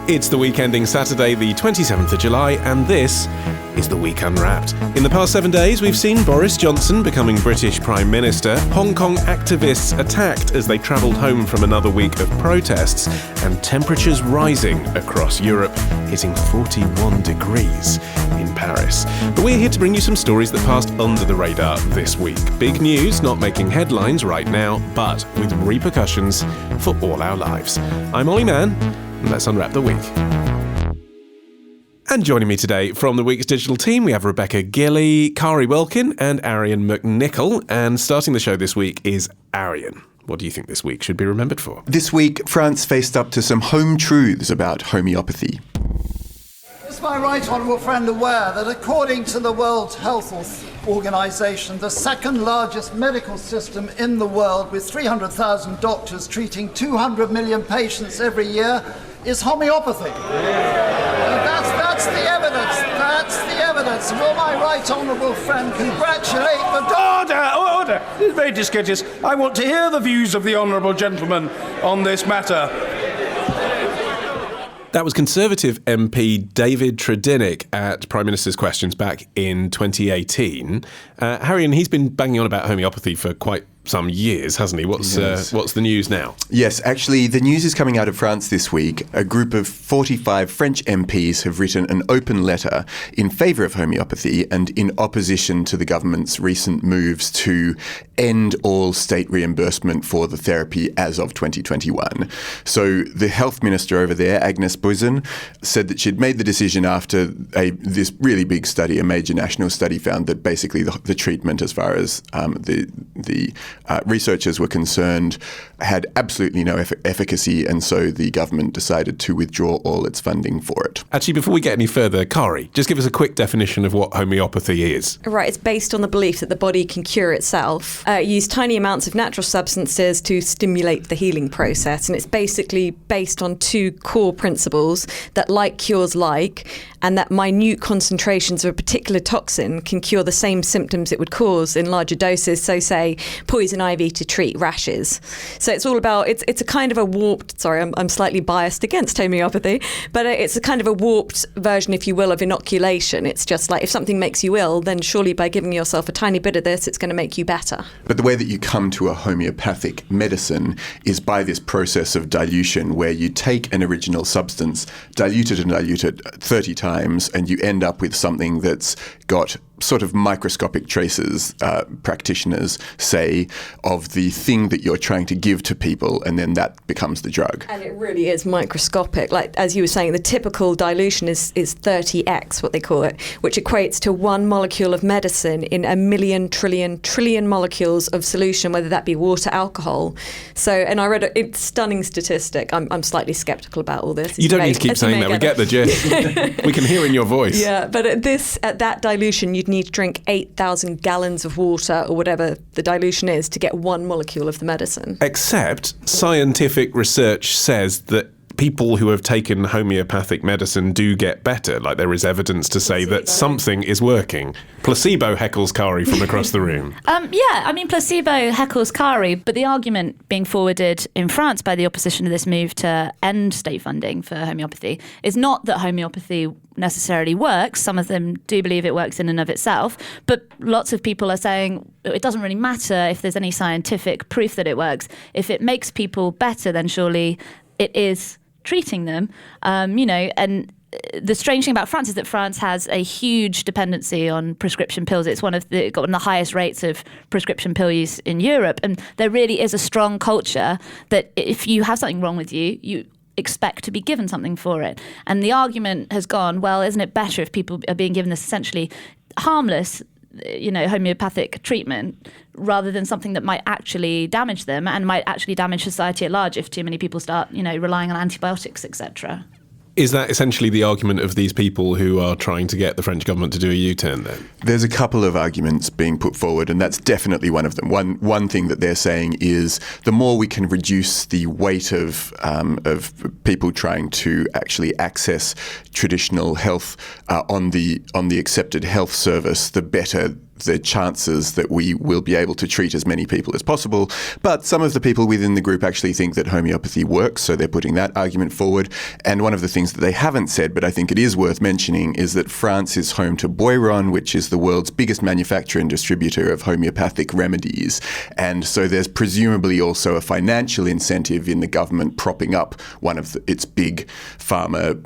It's the week ending Saturday, the 27th of July, and this is The Week Unwrapped. In the past 7 days, we've seen Boris Johnson becoming British Prime Minister, Hong Kong activists attacked as they travelled home from another week of protests, and temperatures rising across Europe, hitting 41 degrees in Paris. But we're here to bring you some stories that passed under the radar this week. Big news, not making headlines right now, but with repercussions for all our lives. I'm Olly Mann. Let's unwrap the week. And joining me today from the week's digital team, we have Rebecca Gilley, Kari Welkin and Arian McNichol. And starting the show this week is Arian. What do you think this week should be remembered for? This week, France faced up to some home truths about homeopathy. Is my right honourable friend aware that according to the World Health Organization, the second largest medical system in the world, with 300,000 doctors treating 200 million patients every year, is homeopathy? That's the evidence. That's the evidence. Will my right honourable friend congratulate the Order! It's very discourteous. I want to hear the views of the honourable gentleman on this matter. That was Conservative MP David Tredynick at Prime Minister's Questions back in 2018. Arian, he's been banging on about homeopathy for quite some years, hasn't he? What's the news now? Yes, actually, the news is coming out of France this week. A group of 45 French MPs have written an open letter in favour of homeopathy and in opposition to the government's recent moves to end all state reimbursement for the therapy as of 2021. So the health minister over there, Agnes Buzyn, said that she'd made the decision after this really big study, a major national study, found that basically the treatment, as far as the researchers were concerned, had absolutely no efficacy, and so the government decided to withdraw all its funding for it. Actually, before we get any further, Kari, just give us a quick definition of what homeopathy is. Right, it's based on the belief that the body can cure itself. Use tiny amounts of natural substances to stimulate the healing process, and it's basically based on two core principles: that like cures like, and that minute concentrations of a particular toxin can cure the same symptoms it would cause in larger doses. So say poison ivy to treat rashes. So it's all about, it's a kind of a warped, I'm slightly biased against homeopathy, but it's a kind of a warped version, if you will, of inoculation. It's just like, if something makes you ill, then surely by giving yourself a tiny bit of this, it's going to make you better. But the way that you come to a homeopathic medicine is by this process of dilution, where you take an original substance, dilute it 30 times, and you end up with something that's got sort of microscopic traces, practitioners say, of the thing that you're trying to give to people, and then that becomes the drug. And it really is microscopic. Like, as you were saying, the typical dilution is 30x, what they call it, which equates to one molecule of medicine in a million, trillion molecules of solution, whether that be water, alcohol. So, and I read a stunning statistic. I'm slightly sceptical about all this. You don't need to keep saying that. We get the gist. We can hear in your voice. Yeah, but at that dilution, you'd need to drink 8,000 gallons of water, or whatever the dilution is, to get one molecule of the medicine. Except scientific research says that people who have taken homeopathic medicine do get better. Like, there is evidence to say that something is working. Placebo heckles Kari from across the room. Placebo heckles Kari, but the argument being forwarded in France by the opposition to this move to end state funding for homeopathy is not that homeopathy necessarily works. Some of them do believe it works in and of itself, but lots of people are saying it doesn't really matter if there's any scientific proof that it works. If it makes people better, then surely it is treating them, and the strange thing about France is that France has a huge dependency on prescription pills. It's got one of the highest rates of prescription pill use in Europe, and there really is a strong culture that if you have something wrong with you, you expect to be given something for it. And the argument has gone, well, isn't it better if people are being given this essentially harmless homeopathic treatment rather than something that might actually damage them and might actually damage society at large if too many people start, relying on antibiotics, etc. Is that essentially the argument of these people who are trying to get the French government to do a U-turn then? There's a couple of arguments being put forward, and that's definitely one of them. One thing that they're saying is the more we can reduce the weight of people trying to actually access traditional health on the accepted health service, the better the chances that we will be able to treat as many people as possible. But some of the people within the group actually think that homeopathy works, so they're putting that argument forward. And one of the things that they haven't said, but I think it is worth mentioning, is that France is home to Boiron, which is the world's biggest manufacturer and distributor of homeopathic remedies. And so there's presumably also a financial incentive in the government propping up one of its big pharma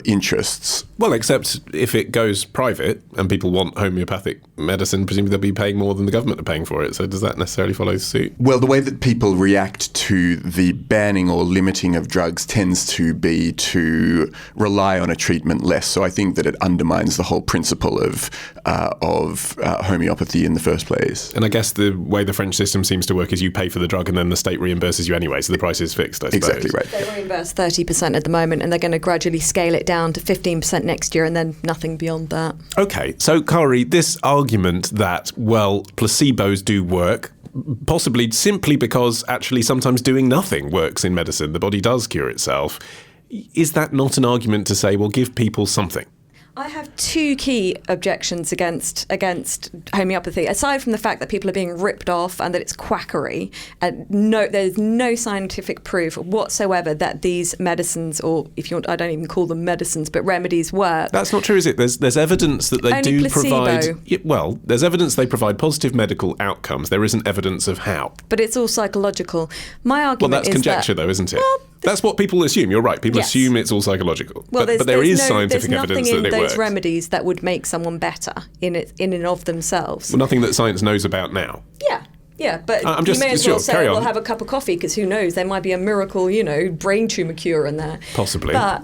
interests. Well, except if it goes private and people want homeopathic medicine, presumably they'll be paying more than the government are paying for it. So does that necessarily follow suit? Well, the way that people react to the banning or limiting of drugs tends to be to rely on a treatment less. So I think that it undermines the whole principle of homeopathy in the first place. And I guess the way the French system seems to work is you pay for the drug and then the state reimburses you anyway, so the price is fixed, I suppose. Exactly right. They reimburse 30% at the moment, and they're going to gradually scale it down to 15% next year and then nothing beyond that. Okay, so Kari, this argument that, well, placebos do work, possibly simply because actually sometimes doing nothing works in medicine, the body does cure itself, is that not an argument to say, well, give people something? I have two key objections against homeopathy, aside from the fact that people are being ripped off and that it's quackery. And there's no scientific proof whatsoever that these medicines, or if you want, I don't even call them medicines, but remedies work. That's not true, is it? There's evidence that they Only do placebo. provide. Well, there's evidence they provide positive medical outcomes. There isn't evidence of how. But it's all psychological. My argument Well, that's is conjecture, though, isn't it? Well, that's what people assume. You're right. People Yes. assume it's all psychological. Well, but there is scientific there's evidence nothing that in it those works. remedies that would make someone better in and of themselves. Well, nothing that science knows about now. Yeah, but I'm you just- may as sure, well say, carry well, on. have a cup of coffee, because who knows, there might be a miracle, brain tumour cure in there. Possibly. But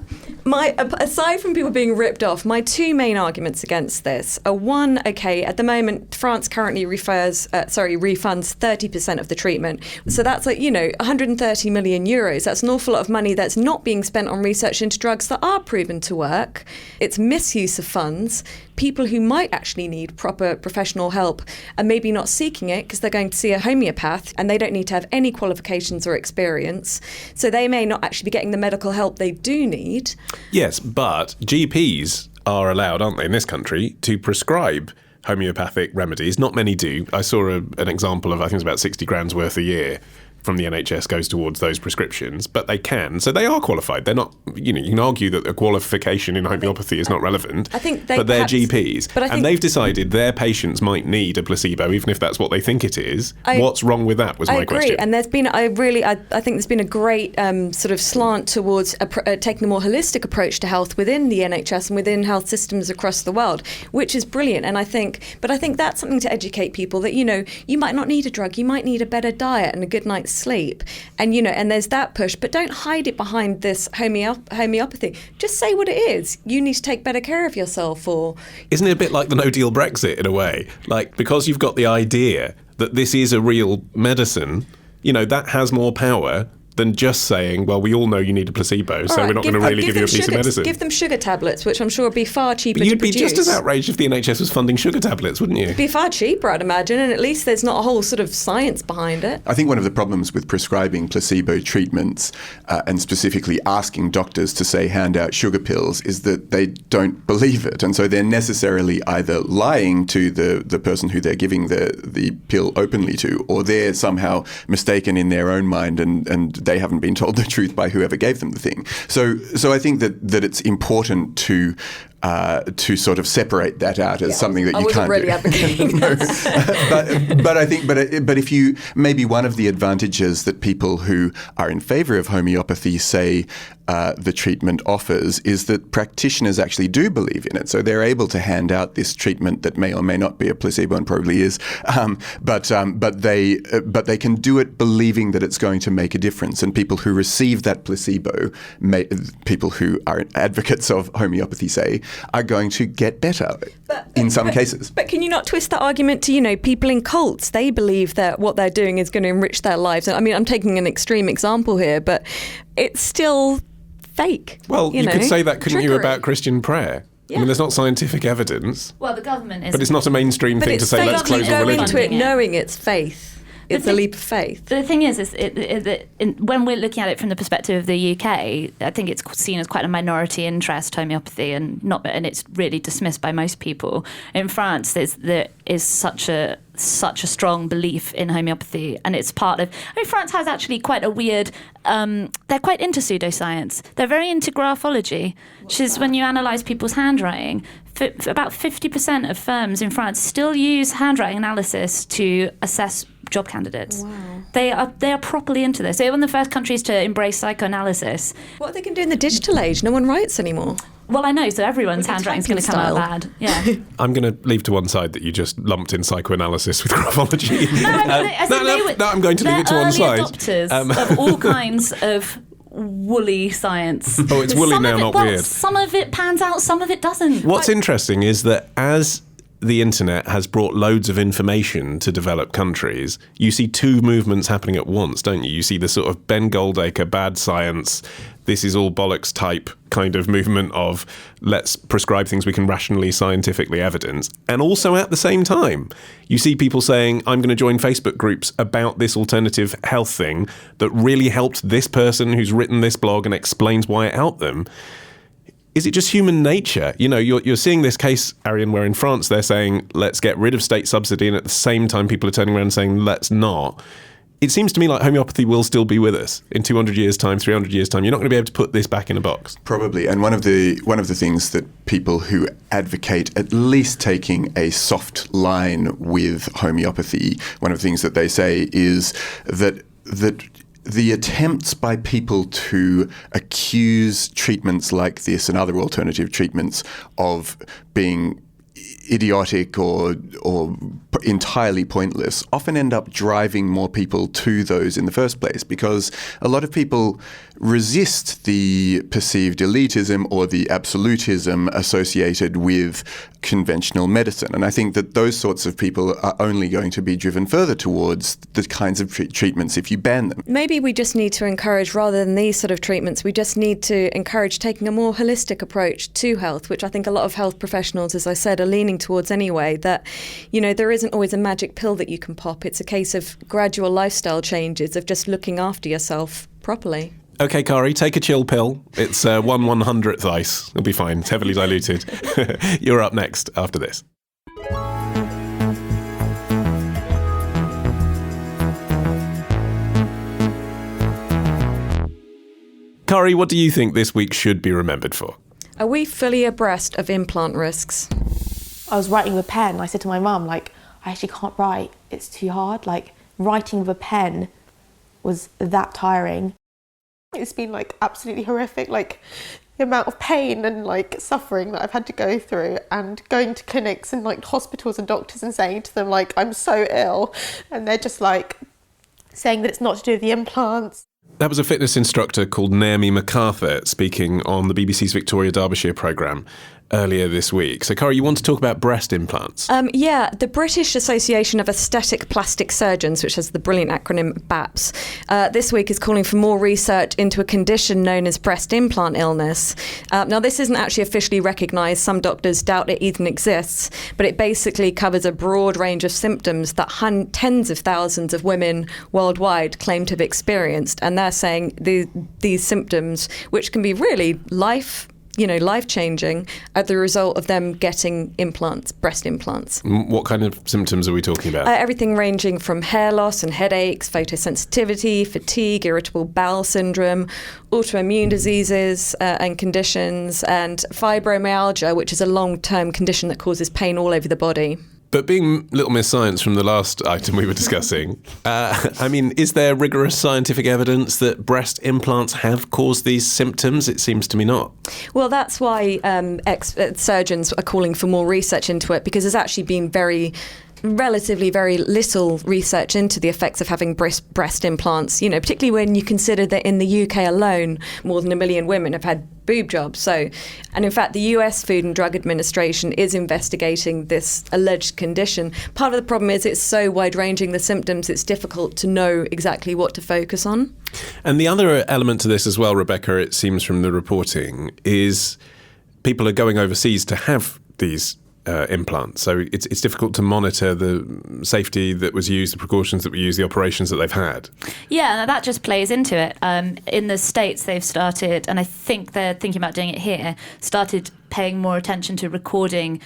aside from people being ripped off, my two main arguments against this are, one, okay, at the moment, France currently refunds 30% of the treatment. So that's 130 million euros. That's an awful lot of money that's not being spent on research into drugs that are proven to work. It's misuse of funds. People who might actually need proper professional help are maybe not seeking it because they're going to see a homeopath and they don't need to have any qualifications or experience. So they may not actually be getting the medical help they do need. Yes, but GPs are allowed, aren't they, in this country, to prescribe homeopathic remedies. Not many do. I saw an example of, I think it's about 60 grams worth a year from the NHS goes towards those prescriptions, but they can. So they are qualified. They're not, you can argue that a qualification in homeopathy is not relevant, but they're GPs. But and they've decided their patients might need a placebo, even if that's what they think it is. What's wrong with that was my question. I agree. And there's been, I think there's been a great sort of slant towards taking a more holistic approach to health within the NHS and within health systems across the world, which is brilliant. And I think that's something to educate people that, you might not need a drug, you might need a better diet and a good night's sleep, and there's that push, but don't hide it behind this homeopathy. Just say what it is. You need to take better care of yourself. Or isn't it a bit like the no-deal Brexit in a way? Like, because you've got the idea that this is a real medicine, that has more power than just saying, well, we all know you need a placebo, so we're not going to really give you a piece of medicine. Give them sugar tablets, which I'm sure would be far cheaper but to you'd be produce. just as outraged if the NHS was funding sugar tablets, wouldn't you? It'd be far cheaper, I'd imagine, and at least there's not a whole sort of science behind it. I think one of the problems with prescribing placebo treatments and specifically asking doctors to, say, hand out sugar pills is that they don't believe it. And so they're necessarily either lying to the person who they're giving the pill openly to, or they're somehow mistaken in their own mind and they haven't been told the truth by whoever gave them the thing. So I think that it's important to sort of separate that out as something that you can't really do. Advocating No. but I think, but if you, maybe one of the advantages that people who are in favour of homeopathy say the treatment offers is that practitioners actually do believe in it. So they're able to hand out this treatment that may or may not be a placebo, and probably is, but they can do it believing that it's going to make a difference. And people who receive that placebo, people who are advocates of homeopathy, say, are going to get better in some cases. But can you not twist that argument to, people in cults? They believe that what they're doing is going to enrich their lives. I mean, I'm taking an extreme example here, but it's still fake. Well, you could say that, couldn't you, trickery. about Christian prayer? Yeah. I mean, there's not scientific evidence. Well, the government is. But it's not a mainstream thing to say, let's close all But religion. it's fake. You go into it knowing it's faith. It's a leap of faith. The thing is when we're looking at it from the perspective of the UK, I think it's seen as quite a minority interest, homeopathy, and it's really dismissed by most people. In France, there is such a strong belief in homeopathy, and it's part of. France has actually quite a weird. They're quite into pseudoscience. They're very into graphology, which is when you analyse people's handwriting. About 50% of firms in France still use handwriting analysis to assess job candidates. Wow. They are properly into this. They're one of the first countries to embrace psychoanalysis. What are they going to do in the digital age? No one writes anymore. Well, I know, so everyone's handwriting's going to come out bad. Yeah. I'm going to leave to one side that you just lumped in psychoanalysis with graphology. No, I'm going to leave it to one side. They're early adopters of all kinds of woolly science. Oh, it's woolly now, not weird. Some of it pans out, some of it doesn't. What's interesting is that as the internet has brought loads of information to developed countries, you see two movements happening at once, don't you? You see the sort of Ben Goldacre, bad science, this is all bollocks type kind of movement of let's prescribe things we can rationally, scientifically evidence. And also at the same time, you see people saying, I'm going to join Facebook groups about this alternative health thing that really helped this person who's written this blog and explains why it helped them. Is it just human nature? You know, you're seeing this case, Arian, where in France they're saying, let's get rid of state subsidy, and at the same time people are turning around and saying, let's not. It seems to me like homeopathy will still be with us in 200 years' time, 300 years' time. You're not going to be able to put this back in a box. Probably. And one of the things that people who advocate at least taking a soft line with homeopathy, one of the things that they say is that the attempts by people to accuse treatments like this and other alternative treatments of being idiotic or entirely pointless often end up driving more people to those in the first place, because a lot of people resist the perceived elitism or the absolutism associated with conventional medicine. And I think that those sorts of people are only going to be driven further towards the kinds of treatments if you ban them. Maybe we just need to encourage, rather than these sort of treatments, we just need to encourage taking a more holistic approach to health, which I think a lot of health professionals, as I said, are leaning towards anyway, that, you know, there isn't always a magic pill that you can pop. It's a case of gradual lifestyle changes, of just looking after yourself properly. OK, Kari, take a chill pill. It's 1/100th ice. It'll be fine. It's heavily diluted. You're up next after this. Kari, what do you think this week should be remembered for? Are we fully abreast of implant risks? I was writing with a pen. I said to my mum, I actually can't write. It's too hard. Writing with a pen was that tiring. It's been absolutely horrific, the amount of pain and suffering that I've had to go through, and going to clinics and hospitals and doctors and saying to them I'm so ill, and they're just saying that it's not to do with the implants. That was a fitness instructor called Naomi MacArthur speaking on the BBC's Victoria Derbyshire programme earlier this week. So, Kari, you want to talk about breast implants? Yeah, the British Association of Aesthetic Plastic Surgeons, which has the brilliant acronym BAPS, this week is calling for more research into a condition known as breast implant illness. Now, this isn't actually officially recognised. Some doctors doubt it even exists, but it basically covers a broad range of symptoms that tens of thousands of women worldwide claim to have experienced. And they're saying these symptoms, which can be really life-changing, are the result of them getting implants, breast implants. What kind of symptoms are we talking about? Everything ranging from hair loss and headaches, photosensitivity, fatigue, irritable bowel syndrome, autoimmune diseases and conditions, and fibromyalgia, which is a long-term condition that causes pain all over the body. But being Little Miss Science from the last item we were discussing, is there rigorous scientific evidence that breast implants have caused these symptoms? It seems to me not. Well, that's why surgeons are calling for more research into it, because there's actually been relatively very little research into the effects of having breast implants, particularly when you consider that in the UK alone, more than 1 million women have had boob jobs. And in fact, the US Food and Drug Administration is investigating this alleged condition. Part of the problem is it's so wide-ranging, the symptoms, it's difficult to know exactly what to focus on. And the other element to this as well, Rebecca, it seems from the reporting, is people are going overseas to have these implant. So it's difficult to monitor the safety that was used, the precautions that were used, the operations that they've had. Yeah, that just plays into it. In the States, they've started, and I think they're thinking about doing it here, started paying more attention to recording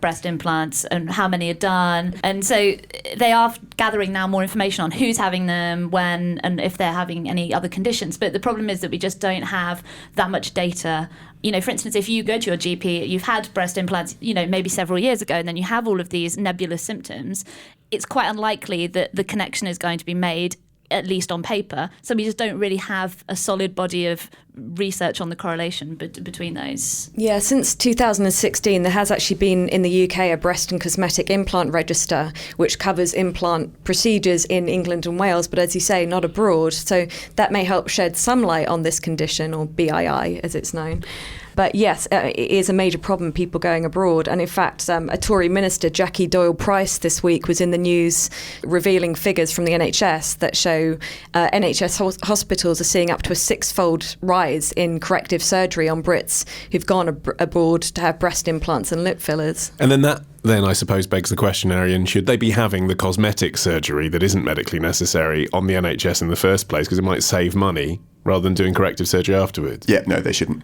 breast implants and how many are done. And so they are gathering now more information on who's having them, when, and if they're having any other conditions. But the problem is that we just don't have that much data. You know, for instance, if you go to your GP, you've had breast implants, you know, maybe several years ago, and then you have all of these nebulous symptoms, it's quite unlikely that the connection is going to be made, at least on paper. So we just don't really have a solid body of research on the correlation between those. Yeah, since 2016, there has actually been in the UK a breast and cosmetic implant register, which covers implant procedures in England and Wales, but as you say, not abroad. So that may help shed some light on this condition, or BII as it's known. But yes, it is a major problem, people going abroad. And in fact, a Tory minister, Jackie Doyle-Price, this week was in the news revealing figures from the NHS that show NHS hospitals are seeing up to a 6-fold rise in corrective surgery on Brits who've gone abroad to have breast implants and lip fillers. And then that, I suppose, begs the question, Arian, should they be having the cosmetic surgery that isn't medically necessary on the NHS in the first place, because it might save money, rather than doing corrective surgery afterwards? Yeah, no, they shouldn't.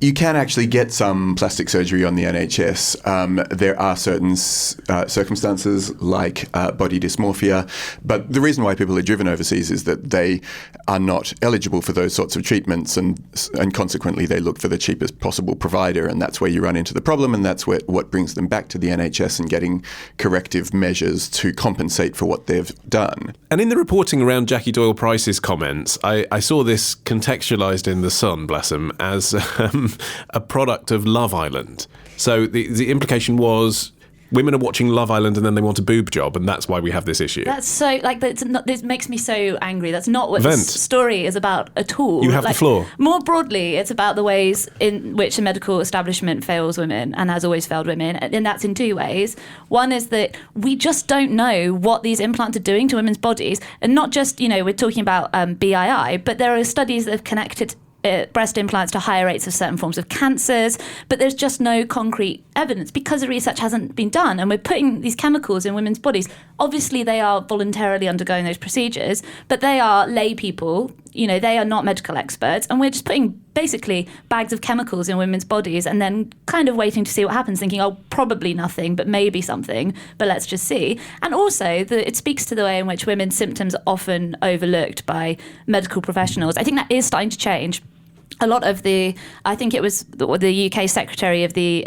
You can actually get some plastic surgery on the NHS. There are certain circumstances like body dysmorphia, but the reason why people are driven overseas is that they are not eligible for those sorts of treatments, and consequently they look for the cheapest possible provider, and that's where you run into the problem, and that's what brings them back to the NHS and getting corrective measures to compensate for what they've done. And in the reporting around Jackie Doyle-Price's comments, I saw this contextualised in The Sun, bless him, as a product of Love Island. So the implication was women are watching Love Island and then they want a boob job, and that's why we have this issue. That's so, this makes me so angry. That's not what this story is about at all. You have the floor. More broadly, it's about the ways in which the medical establishment fails women and has always failed women, and that's in two ways. One is that we just don't know what these implants are doing to women's bodies, and not just, we're talking about BII, but there are studies that have connected breast implants to higher rates of certain forms of cancers, but there's just no concrete evidence because the research hasn't been done, and we're putting these chemicals in women's bodies. Obviously, they are voluntarily undergoing those procedures, but they are lay people, they are not medical experts, and we're just putting basically bags of chemicals in women's bodies and then kind of waiting to see what happens, thinking, oh, probably nothing, but maybe something, but let's just see. And also, it speaks to the way in which women's symptoms are often overlooked by medical professionals. I think that is starting to change. A lot of I think it was the UK secretary of the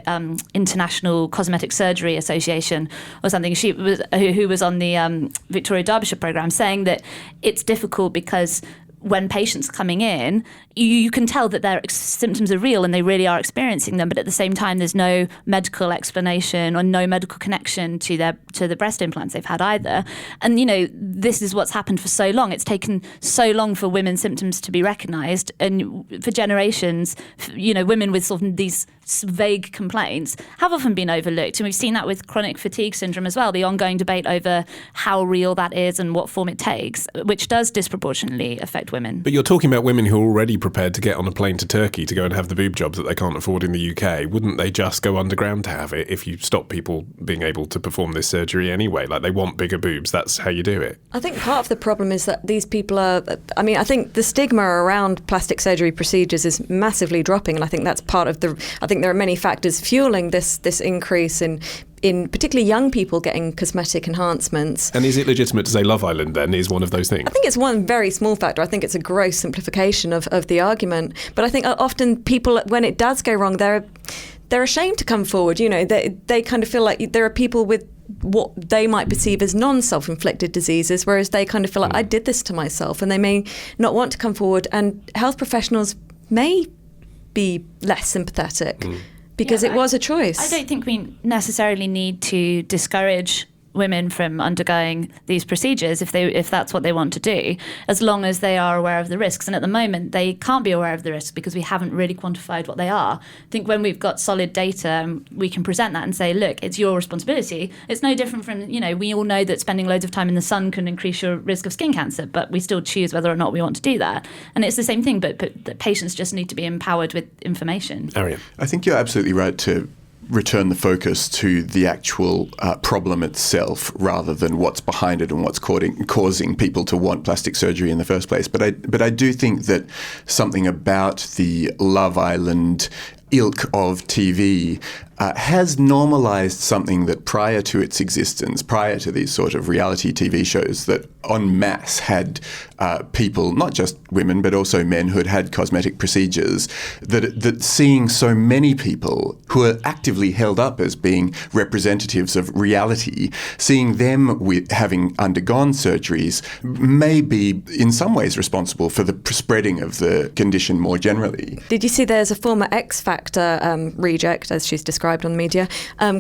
International Cosmetic Surgery Association or something, who was on the Victoria Derbyshire programme, saying that it's difficult because when patients are coming in, you can tell that their symptoms are real and they really are experiencing them, but at the same time there's no medical explanation or no medical connection to the breast implants they've had either. And this is what's happened for so long. It's taken so long for women's symptoms to be recognised, and for generations, women with sort of these vague complaints have often been overlooked. And we've seen that with chronic fatigue syndrome as well, the ongoing debate over how real that is and what form it takes, which does disproportionately affect women. But you're talking about women who are already prepared to get on a plane to Turkey to go and have the boob jobs that they can't afford in the UK. Wouldn't they just go underground to have it if you stop people being able to perform this surgery anyway? Like, they want bigger boobs, that's how you do it. I think part of the problem is that these people are, I think the stigma around plastic surgery procedures is massively dropping, and I think that's part of I think there are many factors fueling this increase in particularly young people getting cosmetic enhancements. And is it legitimate to say Love Island then is one of those things? I think it's one very small factor. I think it's a gross simplification of the argument. But I think often people, when it does go wrong, they're ashamed to come forward. They kind of feel like there are people with what they might perceive as non-self-inflicted diseases, whereas they kind of feel like, I did this to myself, and they may not want to come forward. And health professionals may be less sympathetic. Because it was a choice. I don't think we necessarily need to discourage women from undergoing these procedures if that's what they want to do, as long as they are aware of the risks. And at the moment, they can't be aware of the risks because we haven't really quantified what they are. I think when we've got solid data, we can present that and say, look, it's your responsibility. It's no different from, we all know that spending loads of time in the sun can increase your risk of skin cancer, but we still choose whether or not we want to do that. And it's the same thing, but the patients just need to be empowered with information. Arian. I think you're absolutely right to return the focus to the actual problem itself rather than what's behind it and what's causing people to want plastic surgery in the first place. But I do think that something about the Love Island ilk of TV has normalised something that prior to its existence, prior to these sort of reality TV shows that en masse had people, not just women, but also men who had had cosmetic procedures, that seeing so many people who are actively held up as being representatives of reality, seeing them having undergone surgeries may be in some ways responsible for the spreading of the condition more generally. Did you see there's a former X Factor reject, as she's described on the media,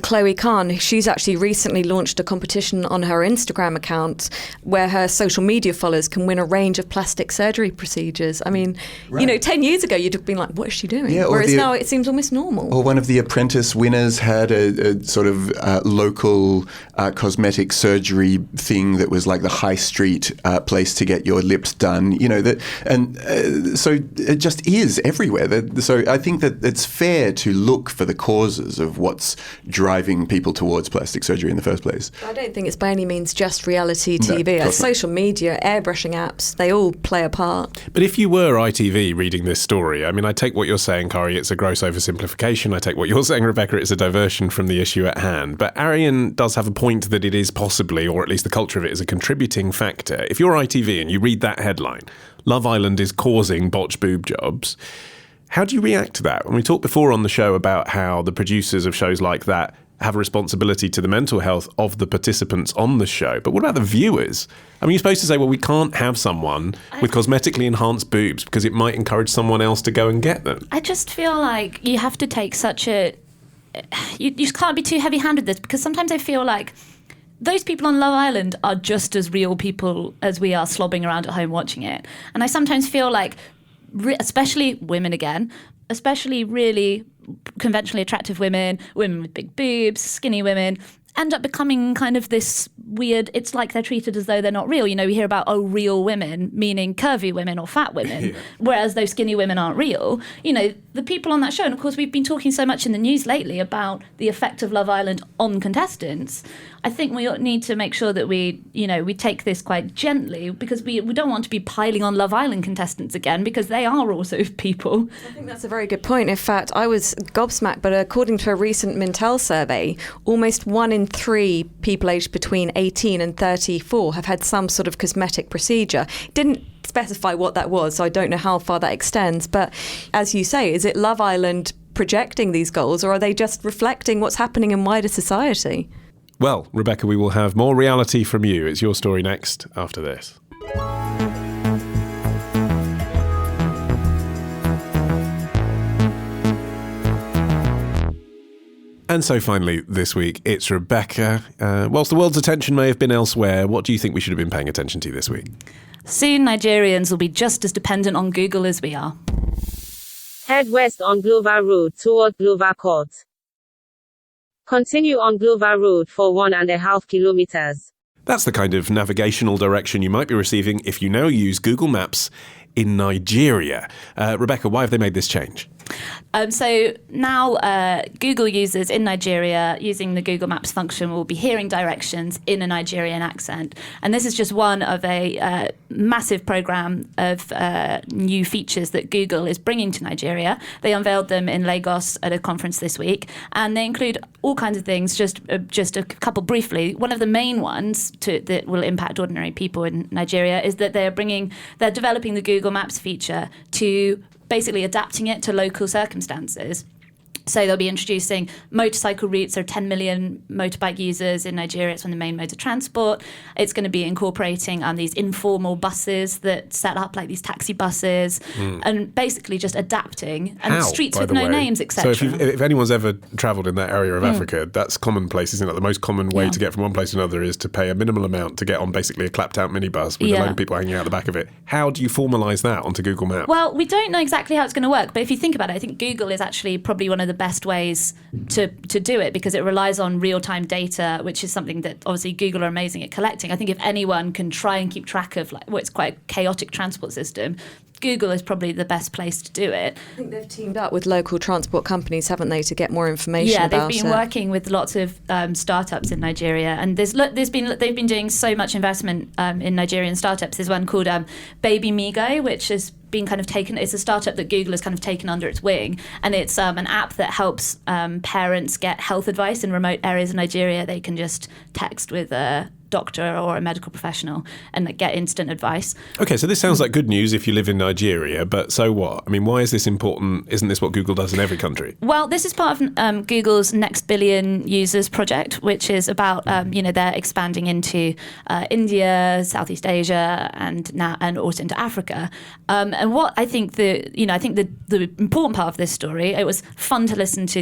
Chloe Khan? She's actually recently launched a competition on her Instagram account where her social media followers can win a range of plastic surgery procedures. I mean, right. 10 years ago you'd have been like, what is she doing? Yeah, whereas now it seems almost normal. Or one of the Apprentice winners had a sort of local cosmetic surgery thing that was like the high street place to get your lips done. So it just is everywhere. So I think that it's fair to look for the causes of what's driving people towards plastic surgery in the first place. I don't think it's by any means just reality TV. No, social media, airbrushing apps, they all play a part. But if you were ITV reading this story, I mean, I take what you're saying, Kari, it's a gross oversimplification. I take what you're saying, Rebecca, it's a diversion from the issue at hand. But Arian does have a point that it is possibly, or at least the culture of it is a contributing factor. If you're ITV and you read that headline, Love Island is causing botched boob jobs, how do you react to that? When we talked before on the show about how the producers of shows like that have a responsibility to the mental health of the participants on the show. But what about the viewers? I mean, you're supposed to say, well, we can't have someone with cosmetically enhanced boobs because it might encourage someone else to go and get them. I just feel like you have to take such a... You just can't be too heavy-handed with this, because sometimes I feel like those people on Love Island are just as real people as we are slobbing around at home watching it. And I sometimes feel like, especially women again, especially really conventionally attractive women with big boobs, skinny women, end up becoming kind of this weird, it's like they're treated as though they're not real. We hear about, real women, meaning curvy women or fat women, whereas those skinny women aren't real. The people on that show, and of course we've been talking so much in the news lately about the effect of Love Island on contestants. I think we need to make sure that we take this quite gently, because we don't want to be piling on Love Island contestants again, because they are also people. I think that's a very good point. In fact, I was gobsmacked, but according to a recent Mintel survey, almost 1 in 3 people aged between 18 and 34 have had some sort of cosmetic procedure. It didn't specify what that was, so I don't know how far that extends. But as you say, is it Love Island projecting these goals, or are they just reflecting what's happening in wider society? Well, Rebecca, we will have more reality from you. It's your story next after this. And so finally this week, it's Rebecca. Whilst the world's attention may have been elsewhere, what do you think we should have been paying attention to this week? Soon Nigerians will be just as dependent on Google as we are. Head west on Glover Road toward Glover Court. Continue on Glover Road for 1.5 kilometers. That's the kind of navigational direction you might be receiving if you now use Google Maps in Nigeria. Rebecca, why have they made this change? So now Google users in Nigeria using the Google Maps function will be hearing directions in a Nigerian accent. And this is just one of a massive program of new features that Google is bringing to Nigeria. They unveiled them in Lagos at a conference this week, and they include all kinds of things, just a couple briefly. One of the main ones that will impact ordinary people in Nigeria is that they're developing the Google Maps feature to basically adapting it to local circumstances. So they'll be introducing motorcycle routes. There are 10 million motorbike users in Nigeria. It's one of the main modes of transport. It's going to be incorporating these informal buses that set up like these taxi buses and basically just adapting. And streets with no names, etc. So if anyone's ever travelled in that area of Africa, that's commonplace, isn't it? The most common way to get from one place to another is to pay a minimal amount to get on basically a clapped-out minibus with a load of people hanging out the back of it. How do you formalise that onto Google Maps? Well, we don't know exactly how it's going to work, but if you think about it, I think Google is actually probably one of the best ways to do it because it relies on real-time data, which is something that obviously Google are amazing at collecting. I think if anyone can try and keep track of it's quite a chaotic transport system, Google is probably the best place to do it. I think they've teamed up with local transport companies, haven't they, to get more information about it? Yeah, they've been working with lots of startups in Nigeria, and they've been doing so much investment in Nigerian startups. There's one called Baby Migo, which has been kind of taken. It's a startup that Google has kind of taken under its wing, and it's an app that helps parents get health advice in remote areas of Nigeria. They can just text with a doctor or a medical professional and get instant advice. Okay, so this sounds like good news if you live in Nigeria, but so what? I mean, why is this important? Isn't this what Google does in every country? Well, this is part of Google's Next Billion Users project, which is about they're expanding into India, Southeast Asia, and also into Africa. And what I think the important part of this story, it was fun to listen to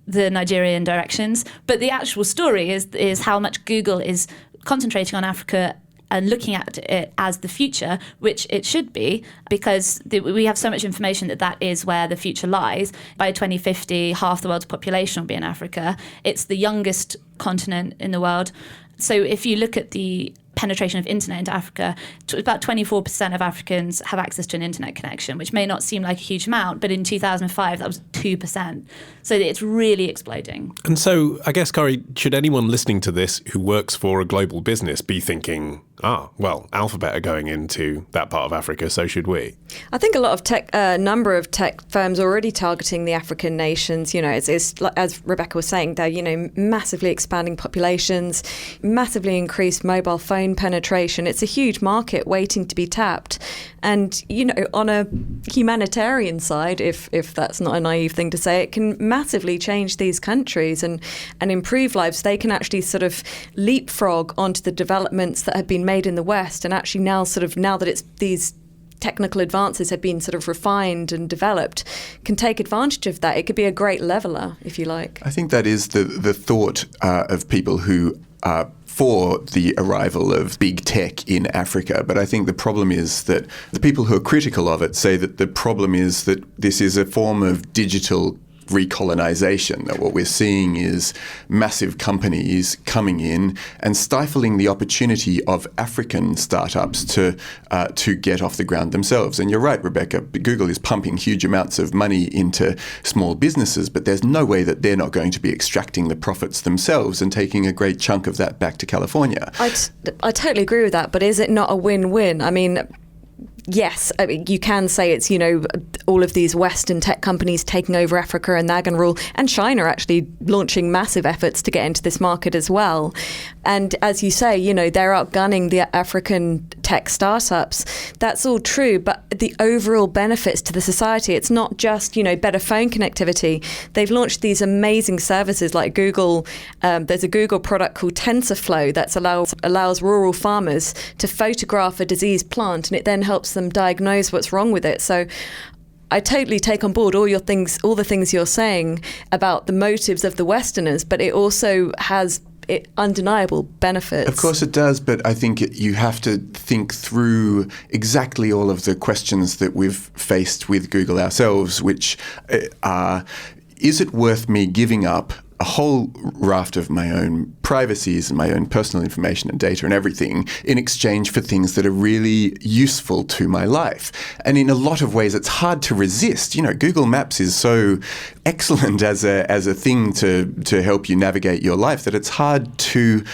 the Nigerian directions, but the actual story is how much Google is concentrating on Africa and looking at it as the future, which it should be, because we have so much information that is where the future lies. By 2050, half the world's population will be in Africa. It's the youngest continent in the world. So if you look at the penetration of internet into Africa, about 24% of Africans have access to an internet connection, which may not seem like a huge amount, but in 2005 that was 2%. So it's really exploding. And so I guess, Kari, should anyone listening to this who works for a global business be thinking, well, Alphabet are going into that part of Africa, so should we? I think a lot of number of tech firms are already targeting the African nations. It's as Rebecca was saying, they're, massively expanding populations, massively increased mobile phone penetration. It's a huge market waiting to be tapped. And, on a humanitarian side, if that's not a naive thing to say, it can massively change these countries and improve lives. They can actually sort of leapfrog onto the developments that have been made in the West, and actually now that it's these technical advances have been sort of refined and developed, can take advantage of that. It could be a great leveler, if you like. I think that is the thought of people who are for the arrival of big tech in Africa. But I think the problem is that the people who are critical of it say that the problem is that this is a form of digital recolonization, that what we're seeing is massive companies coming in and stifling the opportunity of African startups to get off the ground themselves. And you're right, Rebecca, Google is pumping huge amounts of money into small businesses, but there's no way that they're not going to be extracting the profits themselves and taking a great chunk of that back to California. I totally agree with that, but is it not a win-win? I mean, yes, you can say it's, all of these Western tech companies taking over Africa and they're going to rule, and China actually launching massive efforts to get into this market as well. And as you say, they're outgunning the African tech startups. That's all true, but the overall benefits to the society, it's not just, better phone connectivity. They've launched these amazing services like Google. There's a Google product called TensorFlow that allows rural farmers to photograph a diseased plant, and it then helps them diagnose what's wrong with it. So I totally take on board all the things you're saying about the motives of the Westerners, but it also has undeniable benefits. Of course it does, but I think you have to think through exactly all of the questions that we've faced with Google ourselves, which are, is it worth me giving up a whole raft of my own privacies and my own personal information and data and everything in exchange for things that are really useful to my life? And in a lot of ways, it's hard to resist. Google Maps is so excellent as a thing to help you navigate your life that it's hard to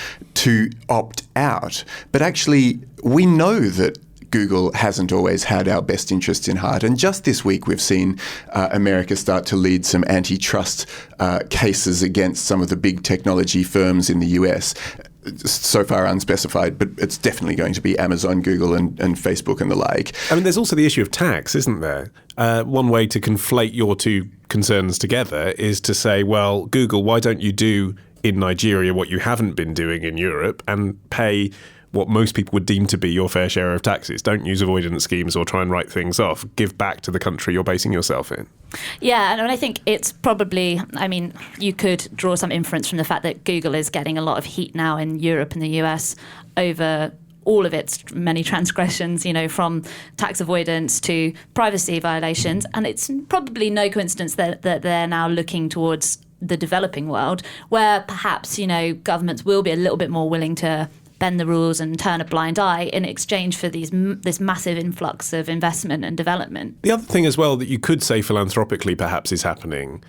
opt out. But actually, we know that Google hasn't always had our best interests in heart. And just this week, we've seen America start to lead some antitrust cases against some of the big technology firms in the US. So far unspecified, but it's definitely going to be Amazon, Google, and Facebook and the like. I mean, there's also the issue of tax, isn't there? One way to conflate your two concerns together is to say, well, Google, why don't you do in Nigeria what you haven't been doing in Europe and pay what most people would deem to be your fair share of taxes? Don't use avoidance schemes or try and write things off. Give back to the country you're basing yourself in. Yeah, and I think it's probably, I mean, you could draw some inference from the fact that Google is getting a lot of heat now in Europe and the US over all of its many transgressions, you know, from tax avoidance to privacy violations. And it's probably no coincidence that they're now looking towards the developing world, where perhaps, you know, governments will be a little bit more willing to bend the rules and turn a blind eye in exchange for this massive influx of investment and development. The other thing as well that you could say philanthropically perhaps is happening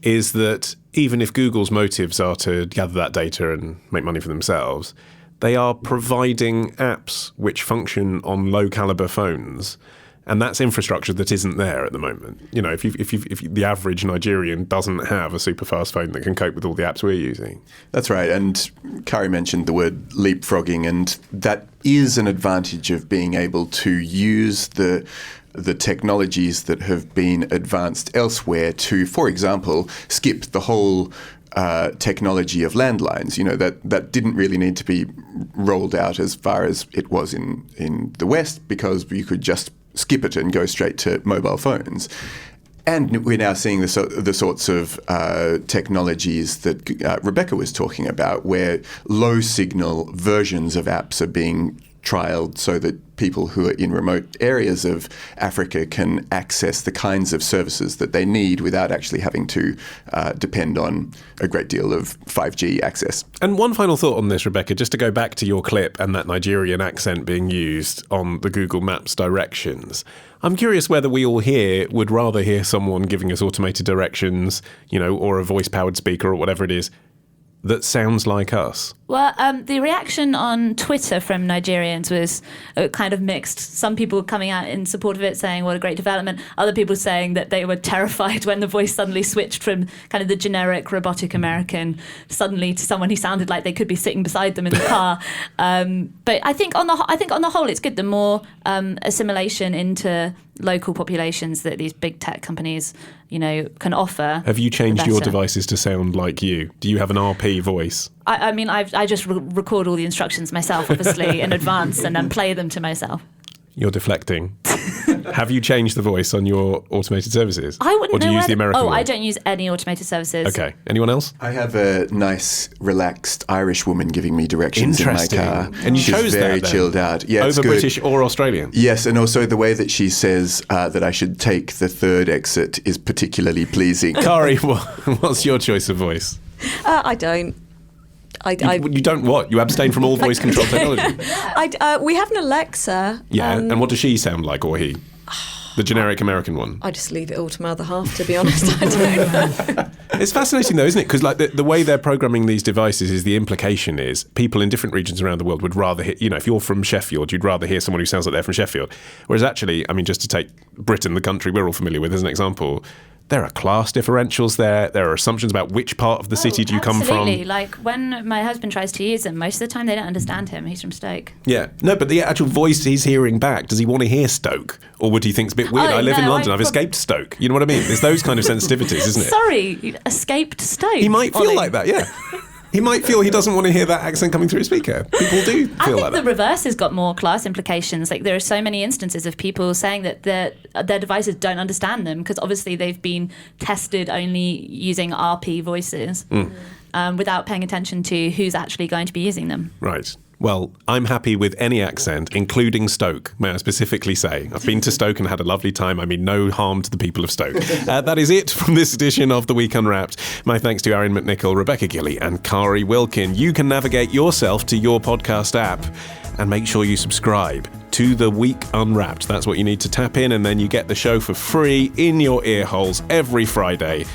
is that even if Google's motives are to gather that data and make money for themselves, they are providing apps which function on low caliber phones. And that's infrastructure that isn't there at the moment. You know, if the average Nigerian doesn't have a super fast phone that can cope with all the apps we're using. That's right. And Kari mentioned the word leapfrogging, and that is an advantage of being able to use the technologies that have been advanced elsewhere to, for example, skip the whole technology of landlines. You know, that didn't really need to be rolled out as far as it was in the West, because you could just skip it and go straight to mobile phones. And we're now seeing the sorts of technologies that Rebecca was talking about, where low signal versions of apps are being trialled so that people who are in remote areas of Africa can access the kinds of services that they need without actually having to depend on a great deal of 5G access. And one final thought on this, Rebecca, just to go back to your clip and that Nigerian accent being used on the Google Maps directions. I'm curious whether we all here would rather hear someone giving us automated directions, you know, or a voice-powered speaker or whatever it is, that sounds like us. Well, the reaction on Twitter from Nigerians was kind of mixed. Some people coming out in support of it saying, what a great development. Other people saying that they were terrified when the voice suddenly switched from kind of the generic robotic American suddenly to someone who sounded like they could be sitting beside them in the car. But I think on the whole, it's good. The more assimilation into local populations that these big tech companies, you know, can offer. Have you changed your devices to sound like you? Do you have an RP voice? I mean, I just record all the instructions myself, obviously, in advance, and then play them to myself. You're deflecting. Have you changed the voice on your automated services? I wouldn't know. Or do you use the American one? I don't use any automated services. Okay. Anyone else? I have a nice, relaxed Irish woman giving me directions in my car. And you She's chose very that, chilled out. Yeah, over British or Australian? Yes, and also the way that she says that I should take the third exit is particularly pleasing. Kari, what's your choice of voice? I don't. You don't what? You abstain from all voice control technology? We have an Alexa. Yeah, and what does she sound like, or he? The generic American one? I just leave it all to my other half, to be honest. I don't know. It's fascinating though, isn't it? Because like the way they're programming these devices is the implication is people in different regions around the world would rather hear, you know, if you're from Sheffield, you'd rather hear someone who sounds like they're from Sheffield. Whereas actually, I mean, just to take Britain, the country we're all familiar with as an example, there are class differentials there. There are assumptions about which part of the city do you come from. Absolutely. Like when my husband tries to use them, most of the time they don't understand him. He's from Stoke. Yeah. No, but the actual voice he's hearing back, does he want to hear Stoke? Or would he think it's a bit weird? I live in London. I've escaped Stoke. You know what I mean? There's those kind of sensitivities, isn't it? Sorry, you escaped Stoke. He might feel like that, yeah. He might feel he doesn't want to hear that accent coming through a speaker. People do feel like that. I think the reverse has got more class implications. Like there are so many instances of people saying that their devices don't understand them because obviously they've been tested only using RP voices without paying attention to who's actually going to be using them. Right. Well, I'm happy with any accent, including Stoke, may I specifically say. I've been to Stoke and had a lovely time. I mean, no harm to the people of Stoke. That is it from this edition of The Week Unwrapped. My thanks to Aaron McNichol, Rebecca Gilley and Kari Wilkin. You can navigate yourself to your podcast app and make sure you subscribe to The Week Unwrapped. That's what you need to tap in, and then you get the show for free in your ear holes every Friday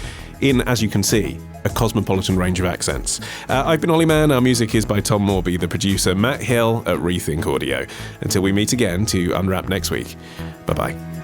in, as you can see, a cosmopolitan range of accents. I've been Olly Mann. Our music is by Tom Morby, the producer, Matt Hill at Rethink Audio. Until we meet again to unwrap next week. Bye-bye.